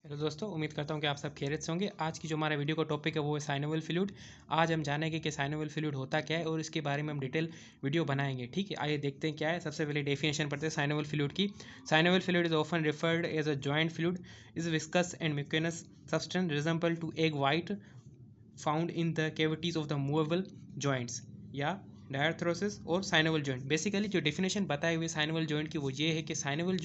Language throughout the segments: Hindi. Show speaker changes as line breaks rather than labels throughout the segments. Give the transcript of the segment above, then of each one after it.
हेलो दोस्तों, उम्मीद करता हूँ कि आप सब खैरियत से होंगे। आज की जो हमारा वीडियो का टॉपिक है वो है साइनोवियल फ्लूइड। आज हम जानेंगे कि साइनोवियल फ्लूइड होता क्या है और इसके बारे में हम डिटेल वीडियो बनाएंगे। ठीक है, आइए देखते हैं क्या है। सबसे पहले डेफिनेशन पढ़ते हैं साइनोवियल फ्लूइड की। Synovial fluid is often referred as a joint fluid, is viscous and mucinous substance resemble to egg white found in the cavities of the movable joints या डायर्थ्रोसिस और साइनोवल जॉइंट। बेसिकली जो डेफिनेशन बताए हुए साइनोवल जॉइंट की वो ये है कि साइनोवल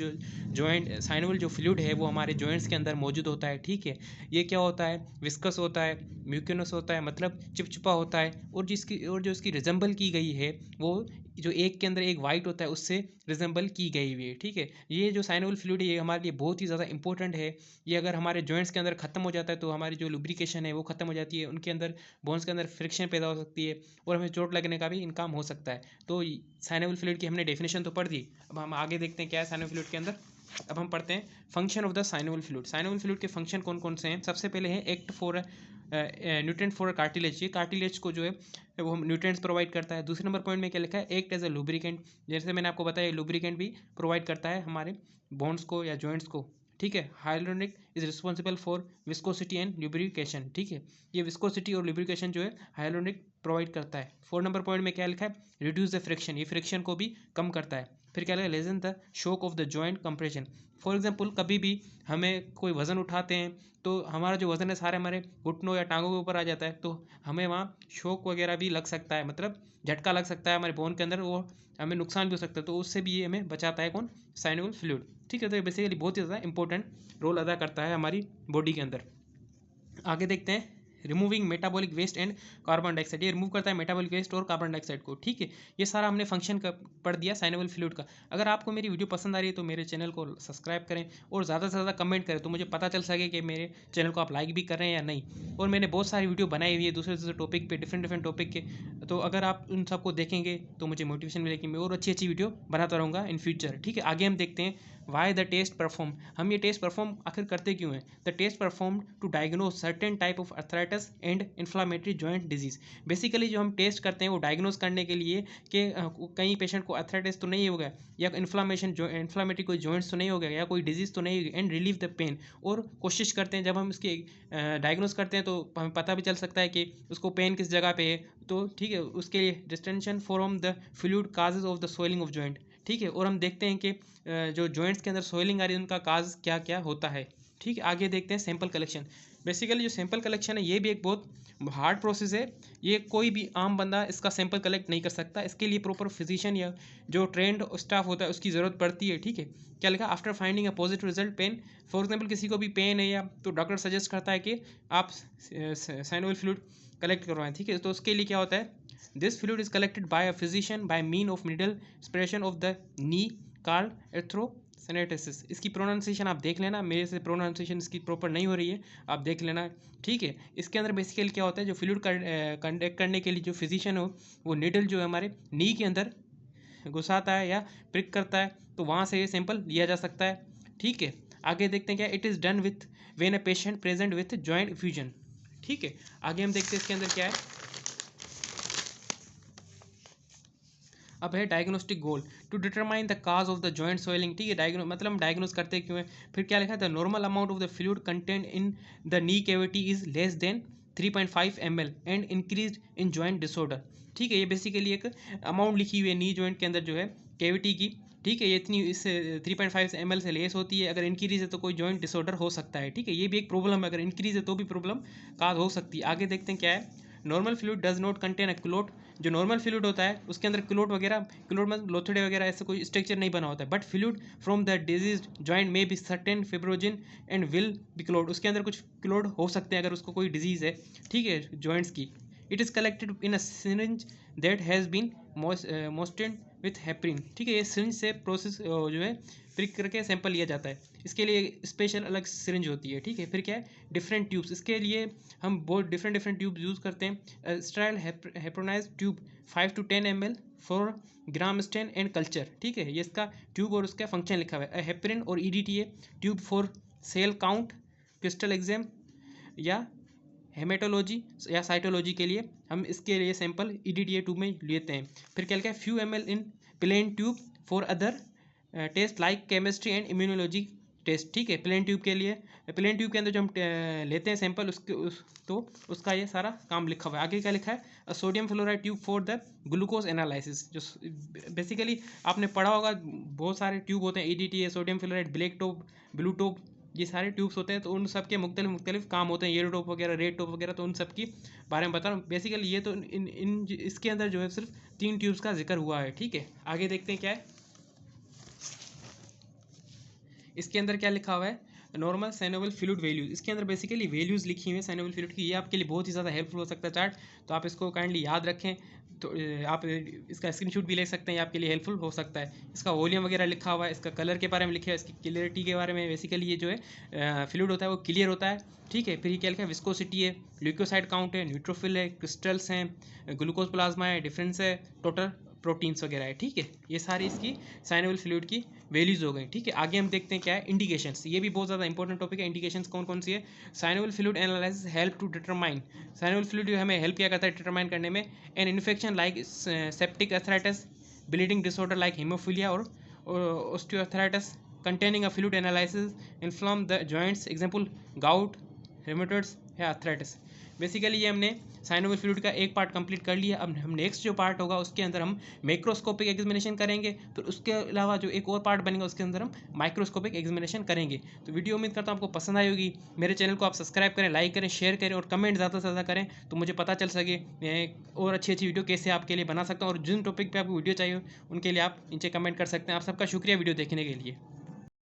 जो फ्लूइड है वो हमारे जॉइंट्स के अंदर मौजूद होता है। ठीक है, ये क्या होता है? विस्कस होता है, म्यूकिनस होता है, मतलब चिपचिपा होता है, और जो इसकी रिजेंबल की गई है वो जो एक के अंदर एक वाइट होता है उससे रिजेंबल की गई हुई है। ठीक है, ये जो साइनोवल फ्लूइड है ये हमारे लिए बहुत ही ज़्यादा इंपॉर्टेंट है। ये अगर हमारे जॉइंट्स के अंदर ख़त्म हो जाता है तो हमारी जो लुब्रिकेशन है वो ख़त्म हो जाती है, उनके अंदर बोन्स के अंदर फ्रिक्शन पैदा हो सकती है और हमें चोट लगने का भी इनकाम हो सकता है। तो साइनोवियल फ्लूइड की हमने डेफिनेशन तो पढ़ दी। अब हम आगे देखते हैं क्या है साइनोवियल फ्लूइड के अंदर। अब हम पढ़ते हैं function of the synovial fluid. Synovial fluid के फंक्शन कौन कौन से हैं? सबसे पहले है act for nutrient for cartilage. ये कार्टिलेज को जो है वो न्यूट्रेंट्स प्रोवाइड करता है। दूसरे नंबर पॉइंट में क्या लिखा है? Act as a lubricant. जैसे मैंने आपको बताया लुब्रिकेंट भी प्रोवाइड करता है हमारे बोन्स को या जॉइंट्स को। ठीक है, hyaluronic is responsible for viscosity and lubrication. ठीक है, ये विस्कोसिटी और लुब्रिकेशन जो है हाइलोनिक प्रोवाइड करता है। 4 नंबर पॉइंट में क्या लिखा है? रिड्यूस द फ्रिक्शन, ये फ्रिक्शन को भी कम करता है। फिर क्या लिखा है? Lesson the shock of the joint compression. For example कभी भी हमें कोई वजन उठाते हैं तो हमारा जो वजन है सारे हमारे घुटनों या टांगों के ऊपर आ जाता है, तो हमें वहाँ शॉक वगैरह भी लग सकता है, मतलब झटका लग सकता है हमारे बोन के अंदर, वो हमें नुकसान भी हो सकता है। तो उससे भी ये हमें बचाता है कौन? Synovial fluid. ठीक है, तो ये बेसिकली बहुत ही ज़्यादा इंपॉर्टेंट रोल अदा करता है हमारी बॉडी के अंदर। आगे देखते हैं removing metabolic waste and carbon dioxide. ये रिमूव करता है मेटाबॉलिक वेस्ट और कार्बन डाइऑक्साइड को। ठीक है, ये सारा हमने फंक्शन का पढ़ दिया साइनोवियल फ्लूइड का। अगर आपको मेरी वीडियो पसंद आ रही है तो मेरे चैनल को सब्सक्राइब करें और ज़्यादा से ज़्यादा कमेंट करें तो मुझे पता चल सके कि मेरे चैनल को आप लाइक भी कर रहे हैं या नहीं। और मैंने बहुत सारी वीडियो बनाई हुई है दूसरे दूसरे टॉपिक पे, डिफरेंट डिफरेंट टॉपिक के। तो अगर आप उन सबको देखेंगे तो मुझे मोटिवेशन मिलेगी, मैं और अच्छी अच्छी वीडियो बनाता रहूँगा इन फ्यूचर। ठीक है, आगे हम देखते हैं वाई द टेस्ट परफॉर्म। हम ये टेस्ट परफॉर्म आखिर करते क्यों हैं? The test perform to diagnose certain type of arthritis and inflammatory joint disease. Basically जो हम टेस्ट करते हैं वो डायग्नोज करने के लिए कि कहीं पेशेंट को अर्थराइटिस तो नहीं हो गया, या इन्फ्लामेटरी कोई जॉइंट्स तो नहीं हो गया, या कोई डिजीज तो नहीं होगी, एंड रिलीव द पेन। और कोशिश करते हैं जब हम इसकी डायग्नोज करते हैं तो हमें पता भी चल सकता है कि उसको पेन किस जगह पे है। तो ठीक है, उसके लिए distension from the fluid causes of the swelling of joint. ठीक है, और हम देखते हैं कि जो जॉइंट्स के अंदर सोइलिंग आ रही है उनका काज क्या क्या होता है। ठीक है, आगे देखते हैं सैंपल कलेक्शन। बेसिकली जो सैंपल कलेक्शन है ये भी एक बहुत हार्ड प्रोसेस है। ये कोई भी आम बंदा इसका सैंपल कलेक्ट नहीं कर सकता, इसके लिए प्रॉपर फिजिशियन या जो ट्रेंड स्टाफ होता है उसकी ज़रूरत पड़ती है। ठीक है, क्या लिखा? After finding a positive result pain. For example किसी को भी पेन है या तो डॉक्टर सजेस्ट करता है कि आप साइनोवियल फ्लूइड कलेक्ट करवाएं। ठीक है, तो उसके लिए क्या होता है? This fluid is collected by a physician by mean of needle aspiration of the knee called arthrocentesis. इसकी प्रोनाउंसिएशन आप देख लेना, मेरे से प्रोनाउंसिएशन इसकी प्रॉपर नहीं हो रही है, आप देख लेना। ठीक है, इसके अंदर बेसिकली क्या होता है? जो फ्लूइड कंडक्ट करने के लिए जो फिजिशियन हो वो निडल जो है हमारे नी के अंदर घुसाता है या प्रिक करता है, तो वहाँ से ये सैंपल लिया जा सकता है। ठीक है, आगे देखते हैं क्या it is done with when a patient present with joint fusion. ठीक है, आगे हम देखते हैं इसके अंदर क्या है। अब है diagnostic goal to determine the cause of the joint swelling. ठीक है, मतलब हम डायग्नोस करते क्यों है। फिर क्या लिखा है? The normal amount of the fluid content in the knee cavity is less than 3.5 ml and increase in joint disorder. ठीक है, ये बेसिकली एक अमाउंट लिखी हुई है नी जॉइंट के अंदर जो है कैविटी की। ठीक है, ये इतनी इस 3.5 ml से लेस होती है। अगर इंक्रीज है तो कोई जॉइंट डिसऑर्डर हो सकता है। ठीक है, ये भी एक प्रॉब्लम है, अगर इंक्रीज है तो भी प्रॉब्लम काज हो सकती है। आगे देखते हैं क्या है। Normal fluid does not contain a clot. जो नॉर्मल फ्लूइड होता है उसके अंदर क्लोट वगैरह, क्लोट में लोथड़े वगैरह ऐसे कोई स्ट्रक्चर नहीं बना होता है। But fluid from the diseased joint may be certain fibrinogen and will be clot. उसके अंदर कुछ क्लोट हो सकते हैं अगर उसको कोई डिजीज़ है। ठीक है, जॉइंट्स की। It is collected in a syringe that has been moistened with heparin. ठीक है, ये सिरिंज से प्रोसेस जो है प्रिक करके सैंपल लिया जाता है। इसके लिए स्पेशल अलग सिरिंज होती है। ठीक है, फिर क्या है? Different tubes. इसके लिए हम बहुत डिफरेंट डिफरेंट ट्यूब यूज़ करते हैं। Sterile heparinised tube 5 to 10 ml for gram stain and culture. ठीक है, ये इसका ट्यूब और उसका फंक्शन लिखा हुआ है। हेपरिन और EDTA tube for sale count, crystal exam या हेमेटोलॉजी या साइटोलॉजी के लिए हम इसके लिए सैंपल EDTA ट्यूब में लेते हैं। फिर क्या लिखा है? Few ml in plain tube for other test like chemistry and immunology test, ठीक है। प्लेन ट्यूब के लिए, प्लेन ट्यूब के अंदर जो हम लेते हैं सैंपल तो उसका ये सारा काम लिखा हुआ है। आगे क्या लिखा है, sodium fluoride tube for the glucose analysis. जो बेसिकली आपने पढ़ा होगा, बहुत सारे ट्यूब होते हैं, EDTA, sodium fluoride, black top, blue top, ये सारे ट्यूब्स होते हैं। तो उन सब के मुख्तलिफ काम होते हैं, येलो टॉप वगैरह, रेड टॉप वगैरह, तो उन सब की बारे में बता रहा हूँ। बेसिकली ये तो इसके अंदर जो है सिर्फ 3 ट्यूब्स का जिक्र हुआ है, ठीक है। आगे देखते हैं क्या है इसके अंदर क्या लिखा हुआ है, नॉर्मल साइनोवियल फ्लूइड वैल्यूज। इसके अंदर बेसिकली वैल्यूज़ लिखी हुई है साइनोवियल फ्लूइड की। ये आपके लिए बहुत ही ज़्यादा हेल्पफुल हो सकता है चार्ट, तो आप इसको काइंडली याद रखें। तो आप इसका स्क्रीनशॉट भी ले सकते हैं, ये आपके लिए हेल्पफुल हो सकता है। इसका वॉल्यूम वगैरह लिखा हुआ है, इसका कलर के बारे में लिखा है, इसकी क्लियरिटी के बारे में। बेसिकली ये जो है फ्लूइड होता है वो क्लियर होता है, ठीक है। फिर ये क्या लिखा है, विस्कोसिटी है, ल्यूकोसाइड काउंट है, न्यूट्रोफिल है, क्रिस्टल्स हैं, ग्लूकोज प्लाज्मा है, डिफरेंस है, टोटल प्रोटीन्स वगैरह है, ठीक है। ये सारी इसकी साइनोवियल फ्लूइड की वैल्यूज हो गई, ठीक है। आगे हम देखते हैं क्या है, इंडिकेशंस। ये भी बहुत ज़्यादा इंपॉर्टेंट टॉपिक है। इंडिकेशंस कौन कौन सी है, synovial fluid analysis help to determine, synovial fluid हमें हेल्प किया करता है डिटरमाइन करने में, an infection like septic arthritis, bleeding disorder like haemophilia और osteoarthritis, containing a fluid analysis inflame the joints, example gout, rheumatoids या अर्थराइटिस। बेसिकली ये हमने साइनोवियल फ्लूइड का एक पार्ट कंप्लीट कर लिया। अब हम नेक्स्ट जो पार्ट होगा उसके अंदर हम माइक्रोस्कोपिक एग्जामिनेशन करेंगे। फिर उसके अलावा जो एक और पार्ट बनेगा उसके अंदर हम माइक्रोस्कोपिक एग्जामिनेशन करेंगे। तो वीडियो उम्मीद करता हूँ आपको पसंद आई होगी। मेरे चैनल को आप सब्सक्राइब करें, लाइक करें, शेयर करें और कमेंट ज़्यादा से ज़्यादा करें, तो मुझे पता चल सके मैं और अच्छी अच्छी वीडियो कैसे आपके लिए बना सकता हूँ। और जिन टॉपिक पर आपको वीडियो चाहिए उनके लिए आप नीचे कमेंट कर सकते हैं। आप सबका शुक्रिया वीडियो देखने के लिए।